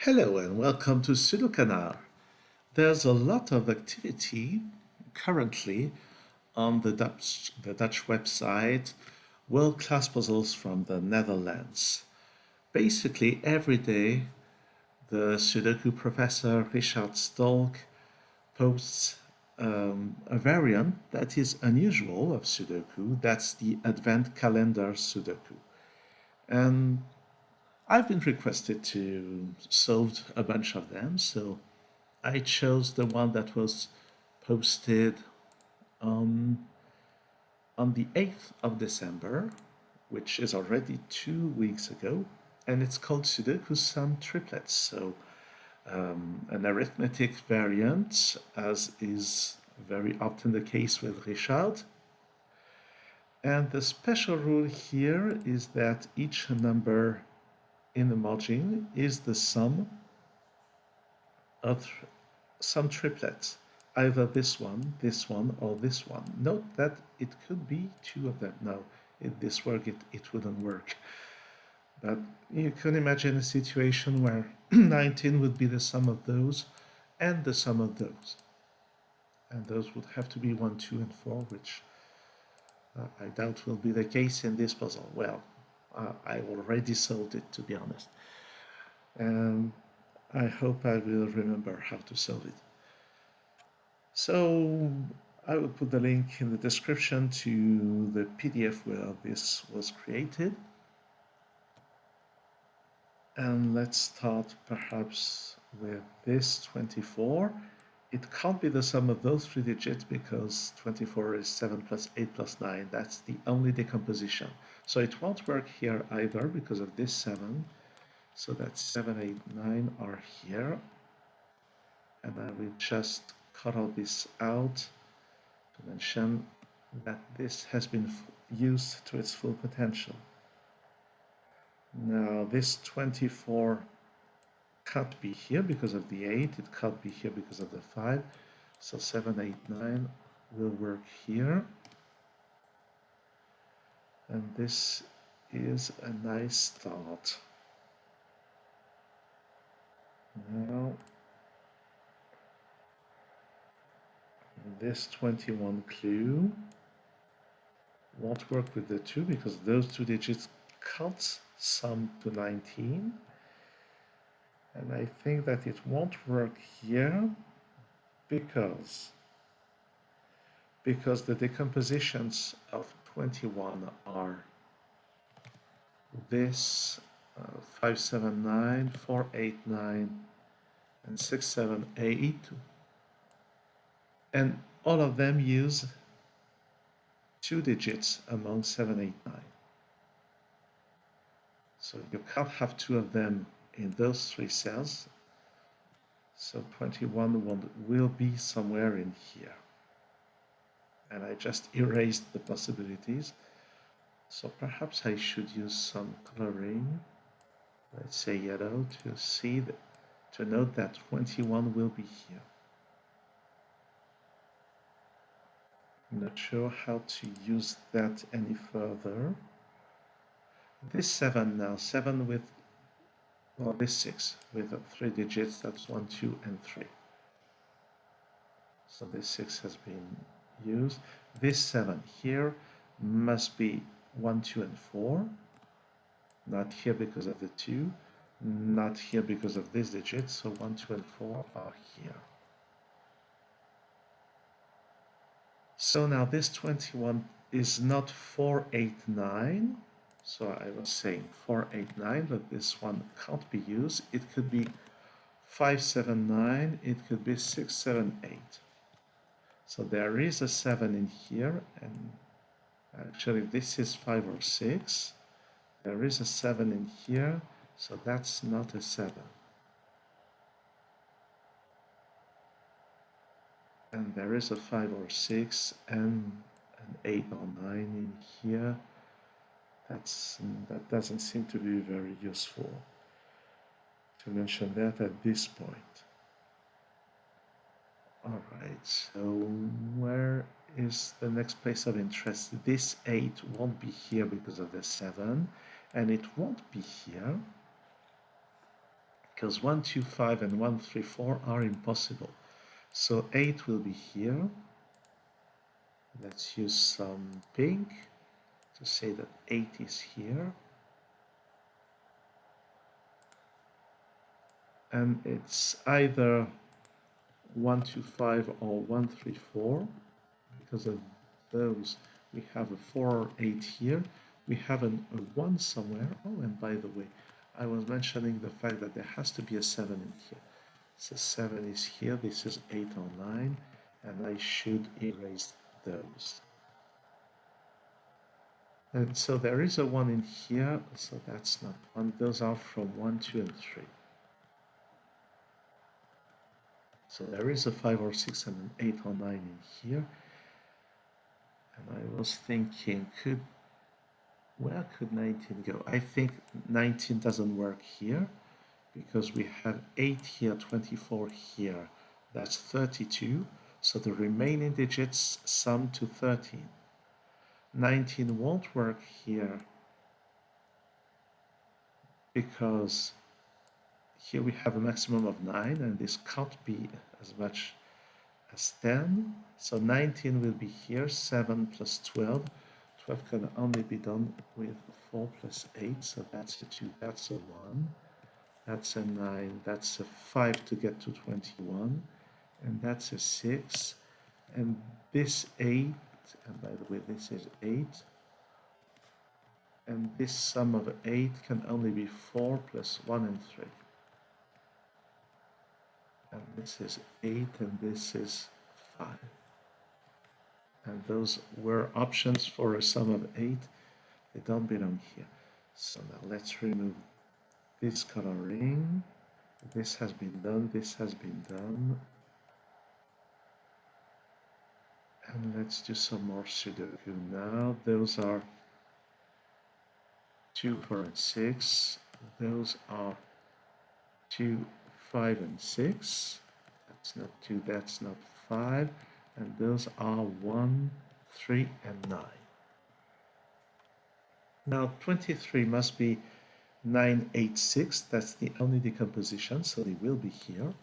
Hello and welcome to SudoKanard. There's a lot of activity currently on the Dutch website, World Class Puzzles from the Netherlands. Basically, every day, the Sudoku professor Richard Stolk posts a variant that is unusual of Sudoku. That's the Advent Calendar Sudoku. And I've been requested to solve a bunch of them, so I chose the one that was posted on, on the 8th of December, which is already 2 weeks ago, and it's called Sudoku Sum Triplets. So, an arithmetic variant, as is very often the case with Richard. And the special rule here is that each number in the margin is the sum of some triplets, either this one, or this one. Note that it could be two of them. Now, in this work, it wouldn't work. But you can imagine a situation where 19 would be the sum of those and the sum of those. And those would have to be 1, 2, and 4, which I doubt will be the case in this puzzle. Well, I already solved it, to be honest. And I hope I will remember how to solve it. So I will put the link in the description to the PDF where this was created. And let's start perhaps with this 24. It can't be the sum of those three digits because 24 is 7 plus 8 plus 9. That's the only decomposition. So it won't work here either because of this 7. So that's 7, 8, 9 are here. And I will just cut all this out to mention that this has been used to its full potential. Now this 24 can't be here because of the 8, it can't be here because of the 5, so 7, 8, 9 will work here. And this is a nice start. Now this 21 clue won't work with the 2 because those two digits can't sum to 19. And I think that it won't work here because the decompositions of 21 are this 5, 7, 9, 4, 8, 9, and 6, 7, 8. And all of them use two digits among 7, 8, 9. So you can't have two of them in those three cells. So 21 will be somewhere in here. And I just erased the possibilities. So perhaps I should use some coloring, let's say yellow, to note that 21 will be here. I'm not sure how to use that any further. This 7 now, 7 with, well, this 6 with 3 digits, that's 1, 2, and 3. So this 6 has been used. This 7 here must be 1, 2, and 4. Not here because of the 2. Not here because of this digit. So 1, 2, and 4 are here. So now this 21 is not 4, 8, 9. So I was saying 4, 8, 9, but this one can't be used. It could be 5, 7, 9. It could be 6, 7, 8. So there is a 7 in here, and actually this is 5 or 6. There is a 7 in here, so that's not a 7. And there is a 5 or 6 and an 8 or 9 in here. That doesn't seem to be very useful to mention that at this point. All right, so where is the next place of interest? This 8 won't be here because of the 7, and it won't be here because 1, 2, 5 and 1, 3, 4 are impossible. So 8 will be here. Let's use some pink to say that 8 is here. And it's either 1, 2, 5 or 1, 3, 4. Because of those, we have a 4 or 8 here. We have a 1 somewhere. Oh, and by the way, I was mentioning the fact that there has to be a 7 in here. So 7 is here, this is 8 or 9, and I should erase those. And so there is a 1 in here, so that's not 1. Those are from 1, 2, and 3. So there is a 5 or 6 and an 8 or 9 in here. And I was thinking, where could 19 go? I think 19 doesn't work here because we have 8 here, 24 here. That's 32. So the remaining digits sum to 13. 19 won't work here because here we have a maximum of 9 and this can't be as much as 10. So 19 will be here, 7 plus 12. 12 can only be done with 4 plus 8, so that's a 2, that's a 1, that's a 9, that's a 5 to get to 21, and that's a 6, and this 8, and by the way, this is 8, and this sum of 8 can only be 4 plus 1 and 3. And this is 8, and this is 5. And those were options for a sum of 8. They don't belong here. So now let's remove this coloring. This has been done, this has been done. And let's do some more Sudoku now. Those are 2, 4, and 6. Those are 2, 5, and 6. That's not 2, that's not 5. And those are 1, 3, and 9. Now 23 must be 9, 8, 6. That's the only decomposition, so they will be here. 9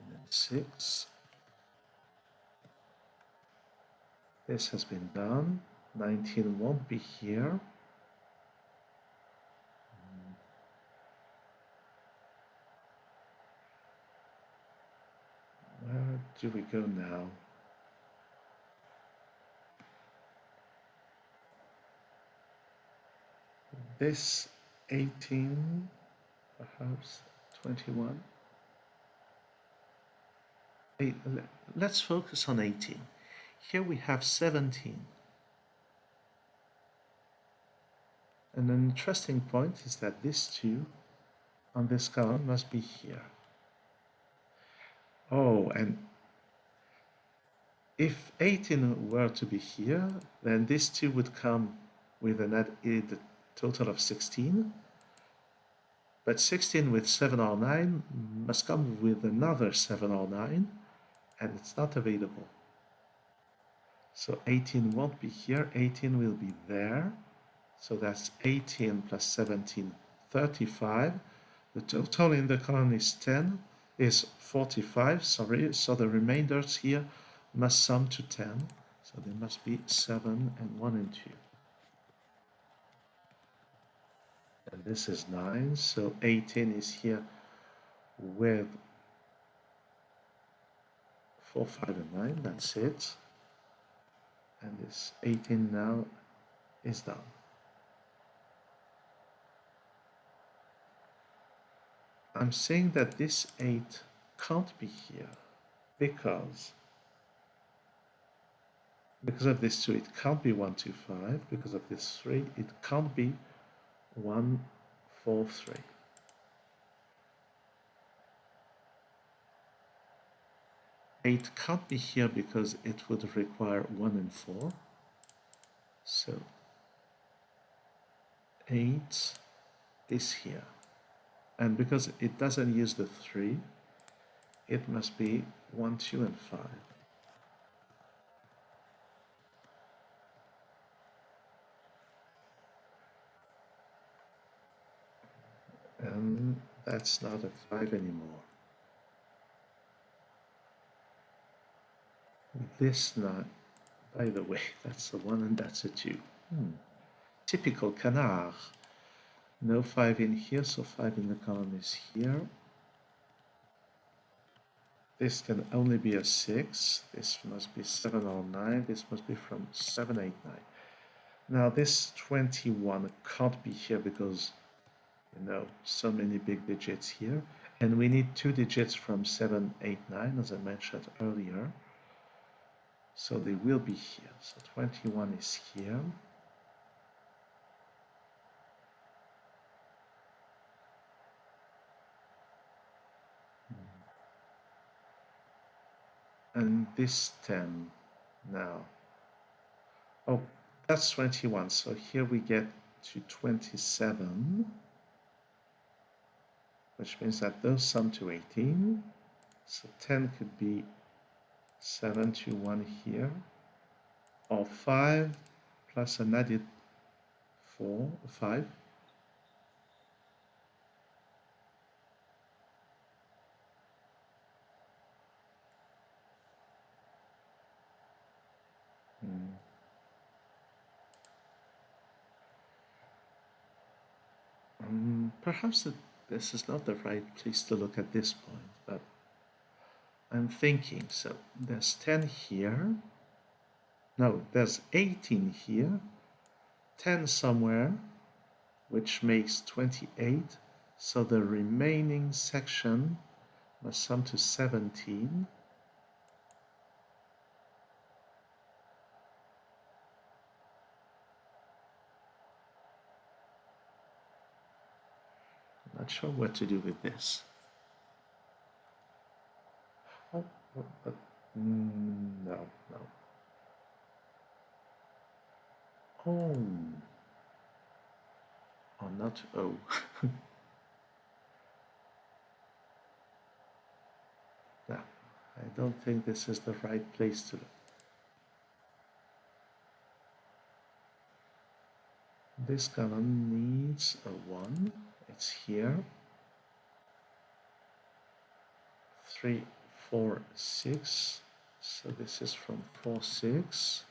and 6. This has been done. 19 won't be here. Where do we go now? This 18, perhaps 21. Let's focus on 18. Here we have 17. And an interesting point is that this 2 on this column must be here. Oh, and if 18 were to be here, then this 2 would come with an added total of 16. But 16 with 7 or 9 must come with another 7 or 9, and it's not available. So 18 won't be here, 18 will be there. So that's 18 plus 17, 35. The total in the column is 45, sorry. So the remainders here must sum to 10. So there must be 7 and 1 and 2. And this is 9, so 18 is here with 4, 5, and 9, that's it. And this 18 now is done. I'm saying that this 8 can't be here because of this 2 it can't be 1, 2, 5, because of this 3 it can't be 1, 4, 3. Eight can't be here because it would require 1 and 4. So 8 is here. And because it doesn't use the 3, it must be 1, 2, and 5. And that's not a 5 anymore. This 9, by the way, that's a 1 and that's a 2. Typical canard. No 5 in here, so 5 in the column is here. This can only be a 6. This must be 7 or 9. This must be from 7, 8, 9. Now this 21 can't be here because, you know, so many big digits here. And we need 2 digits from 7, 8, 9, as I mentioned earlier. So they will be here. So 21 is here. And this 10 now. Oh, that's 21. So here we get to 27, which means that those sum to 18. So 10 could be 7 to 1 here, or 5 plus an added 4, 5. Perhaps this is not the right place to look at this point, but I'm thinking, so there's 10 here. No, there's 18 here, 10 somewhere, which makes 28. So the remaining section must sum to 17. Not sure what to do with this. Oh, but no. Oh, not O. No, I don't think this is the right place to look. This column needs a 1. It's here. 3, 4, 6. So this is from 4, 6.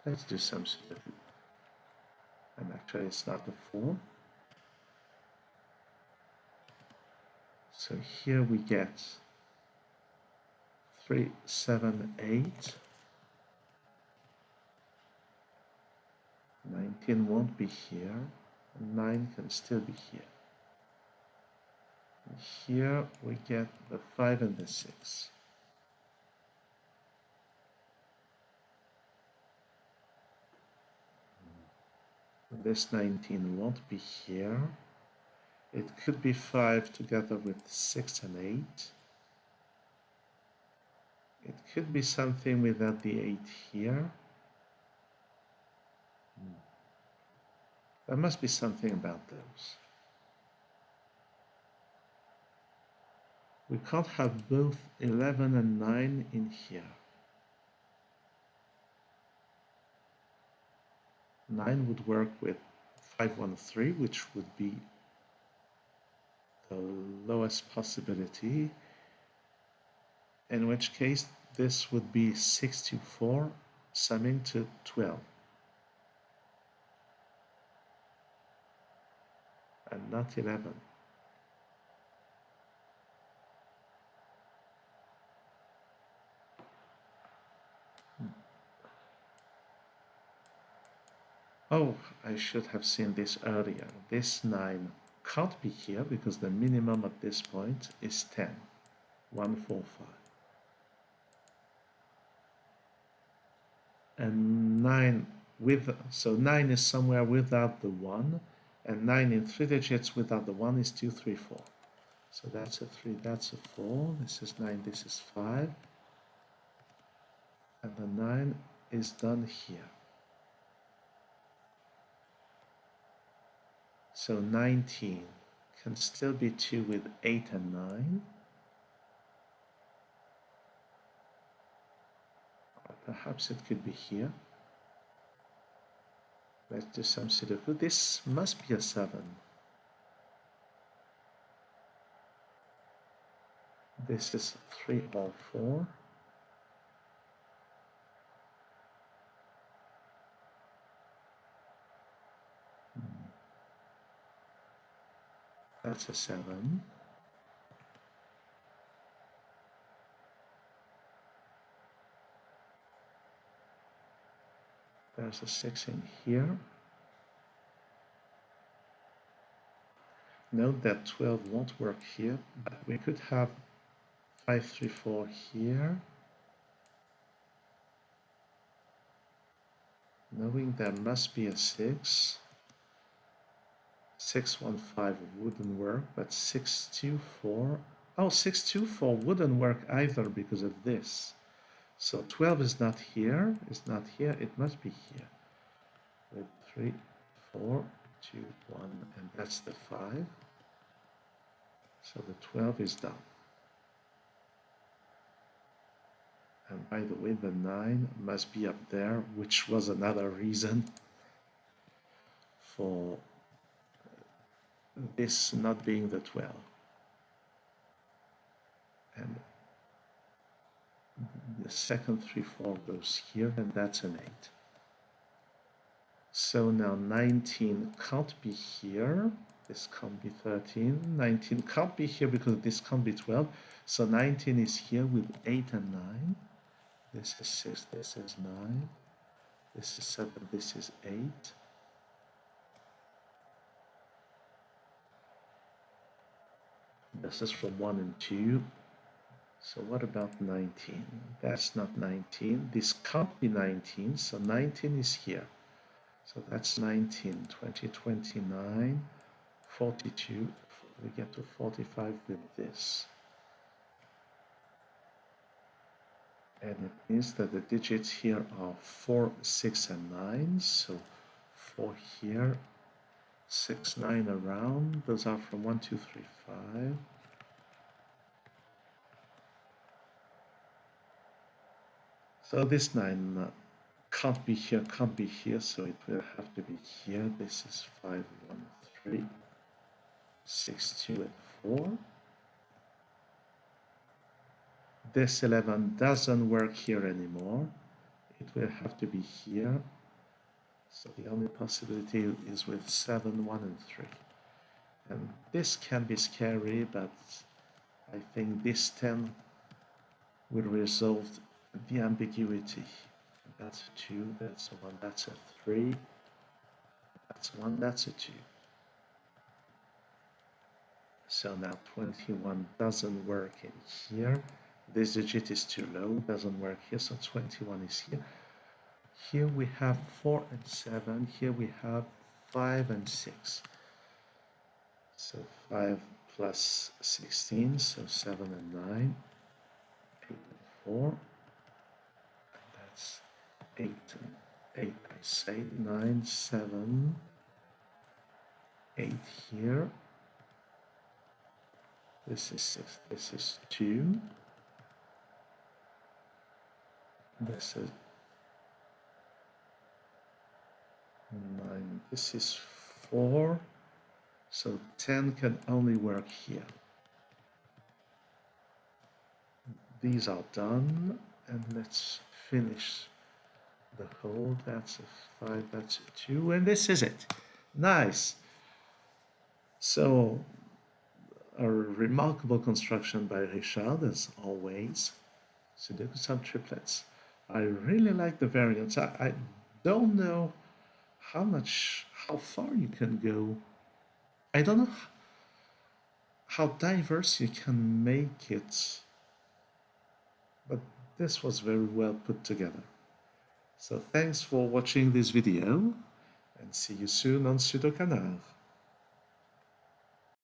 Let's do some Sudoku. And actually it's not the 4. So here we get 3, 7, 8. 19 won't be here. 9 can still be here. And here we get the 5 and the 6. This 19 won't be here. It could be 5 together with 6 and 8. It could be something without the 8 here. There must be something about those. We can't have both 11 and 9 in here. 9 would work with 513, which would be the lowest possibility, in which case this would be 6 to 4, summing to 12. And not 11. Oh, I should have seen this earlier. This 9 can't be here because the minimum at this point is 10. 1, 4, 5. And 9 so 9 is somewhere without the 1, and 9 in 3 digits without the 1 is 2, 3, 4. So that's a 3, that's a 4, this is 9, this is 5, and the 9 is done here. So 19 can still be 2 with 8 and 9. Or perhaps it could be here. Let's do some Sudoku. This must be a 7. This is 3 or 4. That's a 7. There's a 6 in here. Note that 12 won't work here, but we could have 5, 3, 4 here. Knowing there must be a 6. 6, 1, 5 wouldn't work, but 6, 2, 4. Oh, 6, 2, 4 wouldn't work either because of this. So 12 is not here, it must be here. With 3, 4, 2, 1, and that's the 5. So the 12 is done. And by the way, the 9 must be up there, which was another reason for this not being the 12. And the second 3, 4 goes here, and that's an 8. So now 19 can't be here. This can't be 13. 19 can't be here because this can't be 12. So 19 is here with 8 and 9. This is 6, this is 9. This is 7, this is 8. This is from 1 and 2. So what about 19? That's not 19. This can't be 19, so 19 is here. So that's 19, 20, 29, 42. We get to 45 with this. And it means that the digits here are 4, 6, and 9. So 4 here, 6, 9 around. Those are from 1, 2, 3, 5. So this 9 can't be here, so it will have to be here. This is 5, 1, 3, 6, 2, and 4. This 11 doesn't work here anymore. It will have to be here. So the only possibility is with 7, 1, and 3. And this can be scary, but I think this 10 will resolve the ambiguity. That's a 2, that's a 1, that's a 3, that's a 1, that's a 2. So now 21 doesn't work in here. This digit is too low, doesn't work here, so 21 is here. Here we have 4 and 7, here we have 5 and 6. So 5 plus 16, so 7 and 9, 8 and 4. That's 8 and 8, I say, 9, 7, 8 here. This is 6, this is 2. This is 9, this is 4. So 10 can only work here. These are done, and let's finish the whole. That's a 5, that's a 2, and this is it. Nice. So a remarkable construction by Richard, as always. Sudoku some triplets. I really like the variants. I don't know how far you can go. I don't know how diverse you can make it, but this was very well put together. So thanks for watching this video, and see you soon on SudoKanard.